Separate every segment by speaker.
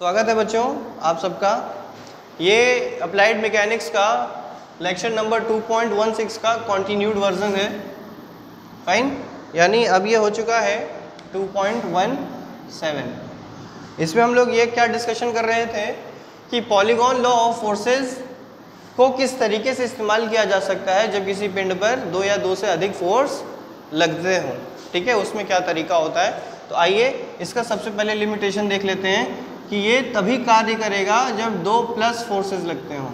Speaker 1: स्वागत है बच्चों आप सबका। ये अप्लाइड मैकेनिक्स का लेक्चर नंबर 2.16 का कॉन्टिन्यूड वर्जन है। फाइन, यानी अब ये हो चुका है 2.17। इसमें हम लोग ये क्या डिस्कशन कर रहे थे कि पॉलीगॉन लॉ ऑफ फोर्सेस को किस तरीके से इस्तेमाल किया जा सकता है जब किसी पिंड पर दो या दो से अधिक फोर्स लगते हों। ठीक है, उसमें क्या तरीका होता है। तो आइए इसका सबसे पहले लिमिटेशन देख लेते हैं कि ये तभी कार्य करेगा जब दो प्लस फोर्सेस लगते हों,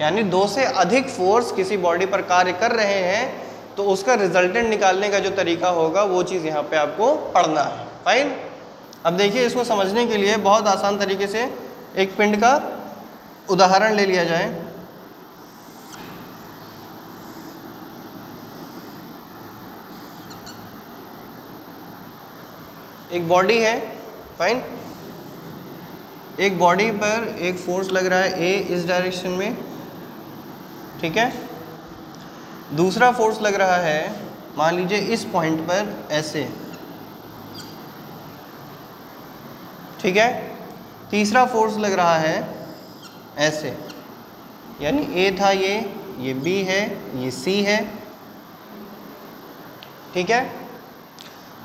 Speaker 1: यानी दो से अधिक फोर्स किसी बॉडी पर कार्य कर रहे हैं तो उसका रिजल्टेंट निकालने का जो तरीका होगा वो चीज़ यहाँ पे आपको पढ़ना है। फाइन, अब देखिए इसको समझने के लिए बहुत आसान तरीके से एक पिंड का उदाहरण ले लिया जाए। एक बॉडी है, फाइन, एक बॉडी पर एक फोर्स लग रहा है ए इस डायरेक्शन में, ठीक है। दूसरा फोर्स लग रहा है मान लीजिए इस पॉइंट पर ऐसे, ठीक है। तीसरा फोर्स लग रहा है ऐसे, यानी ए था ये बी है, ये सी है, ठीक है।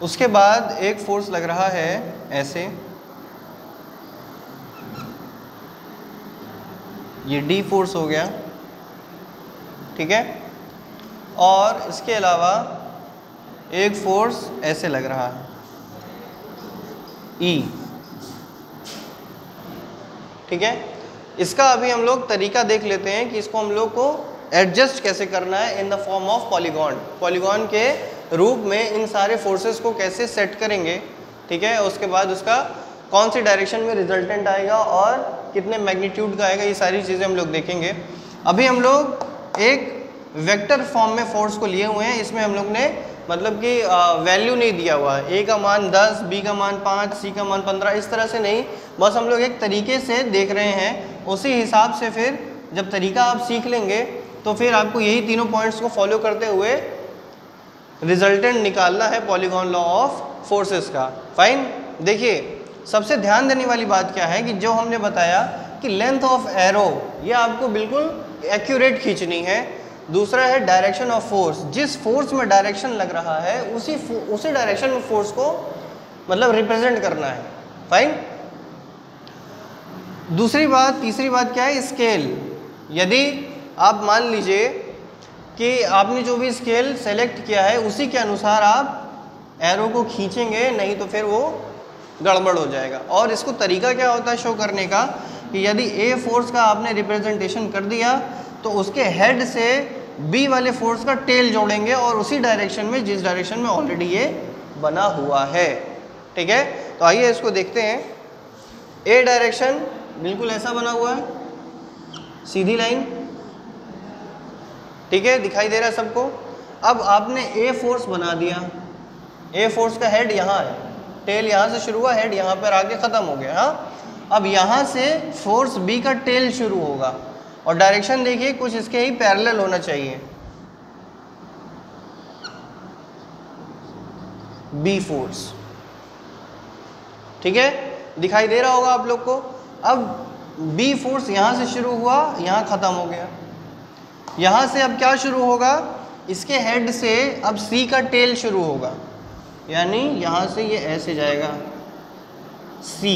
Speaker 1: उसके बाद एक फोर्स लग रहा है ऐसे, ये डी फोर्स हो गया, ठीक है। और इसके अलावा एक फोर्स ऐसे लग रहा है ई, ठीक है। इसका अभी हम लोग तरीका देख लेते हैं कि इसको हम लोग को एडजस्ट कैसे करना है in the form of polygon. Polygon के रूप में इन सारे फोर्सेस को कैसे सेट करेंगे, ठीक है। उसके बाद उसका कौन सी डायरेक्शन में रिजल्टेंट आएगा और कितने मैग्नीट्यूड का आएगा, ये सारी चीज़ें हम लोग देखेंगे। अभी हम लोग एक वेक्टर फॉर्म में फोर्स को लिए हुए हैं। इसमें हम लोग ने मतलब कि वैल्यू नहीं दिया हुआ है, ए का मान 10, बी का मान 5, सी का मान 15, इस तरह से नहीं, बस हम लोग एक तरीके से देख रहे हैं। उसी हिसाब से फिर जब तरीका आप सीख लेंगे तो फिर आपको यही तीनों पॉइंट्स को फॉलो करते हुए रिजल्टेंट निकालना है पॉलीगॉन लॉ ऑफ फोर्सेस का। फाइन, देखिए सबसे ध्यान देने वाली बात क्या है कि जो हमने बताया कि लेंथ ऑफ एरो ये आपको बिल्कुल एक्यूरेट खींचनी है। दूसरा है डायरेक्शन ऑफ फोर्स, जिस फोर्स में डायरेक्शन लग रहा है उसी डायरेक्शन में फोर्स को मतलब रिप्रेजेंट करना है। फाइन, तीसरी बात क्या है, स्केल। यदि आप मान लीजिए कि आपने जो भी स्केल सेलेक्ट किया है उसी के अनुसार आप एरो को खींचेंगे, नहीं तो फिर वो गड़बड़ हो जाएगा। और इसको तरीका क्या होता है शो करने का कि यदि ए फोर्स का आपने रिप्रेजेंटेशन कर दिया तो उसके हेड से बी वाले फोर्स का टेल जोड़ेंगे और उसी डायरेक्शन में जिस डायरेक्शन में ऑलरेडी ये बना हुआ है, ठीक है। तो आइए इसको देखते हैं। ए डायरेक्शन बिल्कुल ऐसा बना हुआ है, सीधी लाइन, ठीक है, दिखाई दे रहा है सबको। अब आपने ए फोर्स बना दिया, ए फोर्स का हेड यहाँ है, टेल यहाँ से शुरू हुआ, हेड यहाँ पर आके ख़त्म हो गया। हाँ, अब यहाँ से फोर्स बी का टेल शुरू होगा और डायरेक्शन देखिए कुछ इसके ही पैरेलल होना चाहिए, बी फोर्स, ठीक है, दिखाई दे रहा होगा आप लोग को। अब बी फोर्स यहाँ से शुरू हुआ, यहाँ ख़त्म हो गया। यहाँ से अब क्या शुरू होगा, इसके हेड से अब सी का टेल शुरू होगा, यानी यहाँ से ये ऐसे जाएगा सी।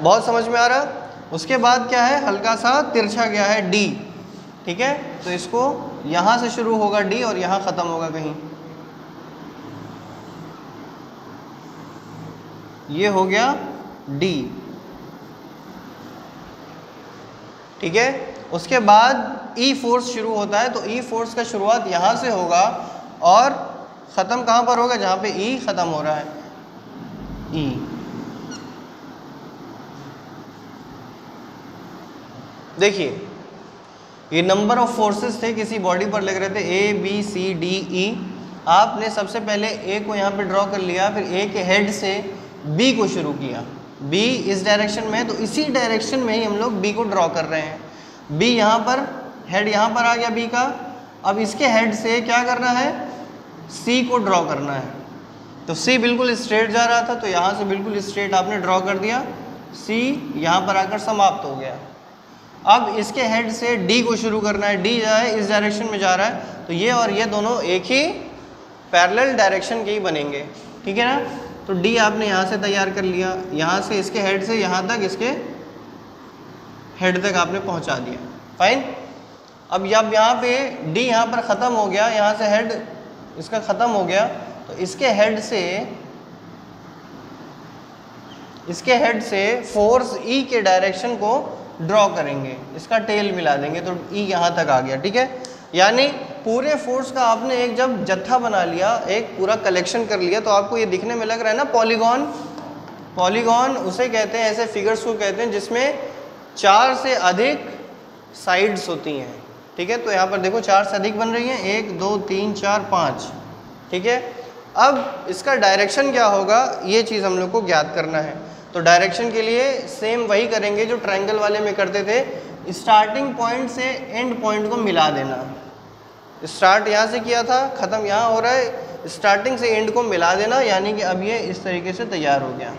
Speaker 1: बहुत समझ में आ रहा। उसके बाद क्या है, हल्का सा तिरछा गया है डी, ठीक है। तो इसको यहाँ से शुरू होगा डी और यहाँ ख़त्म होगा कहीं, ये हो गया डी, ठीक है। उसके बाद ई फोर्स शुरू होता है, तो ई फोर्स का शुरुआत यहाँ से होगा और ख़त्म कहाँ पर होगा, जहाँ पे ई ख़त्म हो रहा है, ई। देखिए ये नंबर ऑफ फोर्सेस थे किसी बॉडी पर लग रहे थे, A B C D E. आपने सबसे पहले ए को यहाँ पे ड्रॉ कर लिया, फिर ए के हेड से बी को शुरू किया, बी इस डायरेक्शन में है तो इसी डायरेक्शन में ही हम लोग बी को ड्रॉ कर रहे हैं। बी यहाँ पर, हेड यहाँ पर आ गया बी का। अब इसके हेड से क्या करना है, सी को ड्रॉ करना है, तो सी बिल्कुल स्ट्रेट जा रहा था, तो यहाँ से बिल्कुल स्ट्रेट आपने ड्रॉ कर दिया, सी यहाँ पर आकर समाप्त हो गया। अब इसके हेड से डी को शुरू करना है, डी जो है इस डायरेक्शन में जा रहा है, तो ये और ये दोनों एक ही पैरेलल डायरेक्शन के ही बनेंगे, ठीक है ना। तो डी आपने यहाँ से तैयार कर लिया, यहाँ से इसके हेड से यहाँ तक, इसके हेड तक आपने पहुँचा दिया, फाइन। अब जब यहाँ पे डी यहाँ पर ख़त्म हो गया, यहाँ से हेड इसका ख़त्म हो गया, तो इसके हेड से फोर्स ई के डायरेक्शन को ड्रॉ करेंगे, इसका टेल मिला देंगे, तो ई यहाँ तक आ गया, ठीक है। यानी पूरे फोर्स का आपने एक जब जत्था बना लिया, एक पूरा कलेक्शन कर लिया, तो आपको ये दिखने में लग रहा है ना पॉलीगॉन। पॉलीगॉन उसे कहते हैं, ऐसे फिगर्स को कहते हैं जिसमें 4 से अधिक साइड्स होती हैं, ठीक है। तो यहाँ पर देखो 4 से अधिक बन रही हैं, 1 2 3 4 5, ठीक है। अब इसका डायरेक्शन क्या होगा, ये चीज़ हम लोग को ज्ञात करना है। तो डायरेक्शन के लिए सेम वही करेंगे जो ट्रायंगल वाले में करते थे, स्टार्टिंग पॉइंट से एंड पॉइंट को मिला देना। स्टार्ट यहाँ से किया था, ख़त्म यहाँ हो रहा है, स्टार्टिंग से एंड को मिला देना, यानी कि अब ये इस तरीके से तैयार हो गया।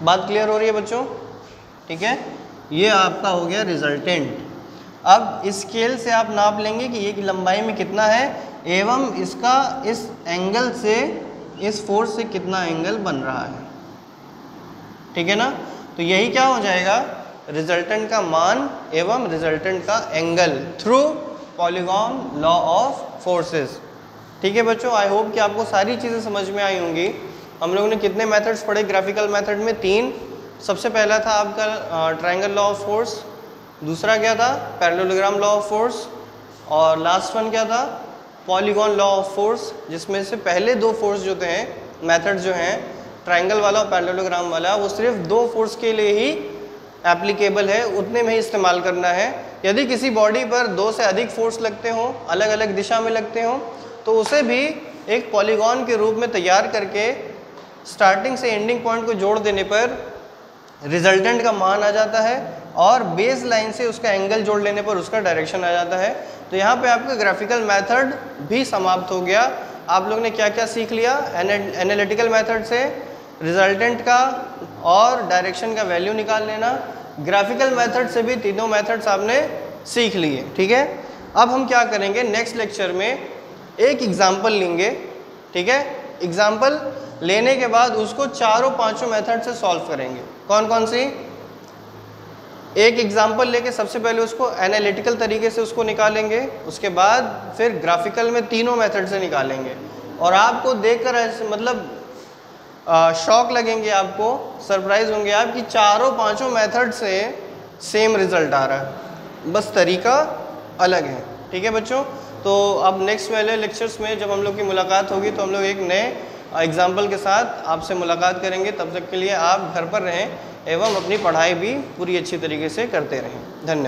Speaker 1: बात क्लियर हो रही है बच्चों, ठीक है। ये आपका हो गया रिजल्टेंट। अब स्केल से आप नाप लेंगे कि ये की लंबाई में कितना है, एवं इसका इस एंगल से, इस फोर्स से कितना एंगल बन रहा है, ठीक है ना। तो यही क्या हो जाएगा, रिजल्टेंट का मान एवं रिजल्टेंट का angle through polygon law of forces, ठीक है बच्चों। आई होप कि आपको सारी चीज़ें समझ में आई होंगी। हम लोगों ने कितने मेथड्स पढ़े ग्राफिकल मेथड में, 3। सबसे पहला था आपका ट्रायंगल लॉ ऑफ फोर्स, दूसरा क्या था पैरेललोग्राम लॉ ऑफ फोर्स, और लास्ट वन क्या था पॉलीगॉन लॉ ऑफ फोर्स, जिसमें से पहले 2 फोर्स जो थे मेथड जो हैं ट्रायंगल वाला और पैरेललोग्राम वाला, वो सिर्फ 2 फोर्स के लिए ही एप्लीकेबल है, उतने में ही इस्तेमाल करना है। यदि किसी बॉडी पर 2 से अधिक फोर्स लगते हों, अलग अलग दिशा में लगते हों, तो उसे भी एक पॉलीगॉन के रूप में तैयार करके स्टार्टिंग से एंडिंग पॉइंट को जोड़ देने पर रिजल्टेंट का मान आ जाता है, और बेस लाइन से उसका एंगल जोड़ लेने पर उसका डायरेक्शन आ जाता है। तो यहाँ पे आपका ग्राफिकल मेथड भी समाप्त हो गया। आप लोग ने क्या क्या सीख लिया, एनालिटिकल मेथड से रिजल्टेंट का और डायरेक्शन का वैल्यू निकाल लेना, ग्राफिकल मेथड से भी तीनों मेथड्स आपने सीख लिए, ठीक है। अब हम क्या करेंगे, नेक्स्ट लेक्चर में एक एग्जाम्पल लेंगे, ठीक है। एग्जाम्पल लेने के बाद उसको 4-5 मेथड से सॉल्व करेंगे। कौन कौन सी, एक एग्जाम्पल लेके सबसे पहले उसको एनालिटिकल तरीके से उसको निकालेंगे, उसके बाद फिर ग्राफिकल में तीनों मेथड से निकालेंगे, और आपको देखकर ऐसे मतलब शॉक लगेंगे, आपको सरप्राइज होंगे आप कि 4-5 मेथड से सेम रिजल्ट आ रहा है, बस तरीका अलग है, ठीक है बच्चों। तो अब नेक्स्ट वाले लेक्चर्स में जब हम लोग की मुलाकात होगी, तो हम लोग एक नए एग्जाम्पल के साथ आपसे मुलाकात करेंगे। तब तक के लिए आप घर पर रहें एवं अपनी पढ़ाई भी पूरी अच्छी तरीके से करते रहें। धन्यवाद।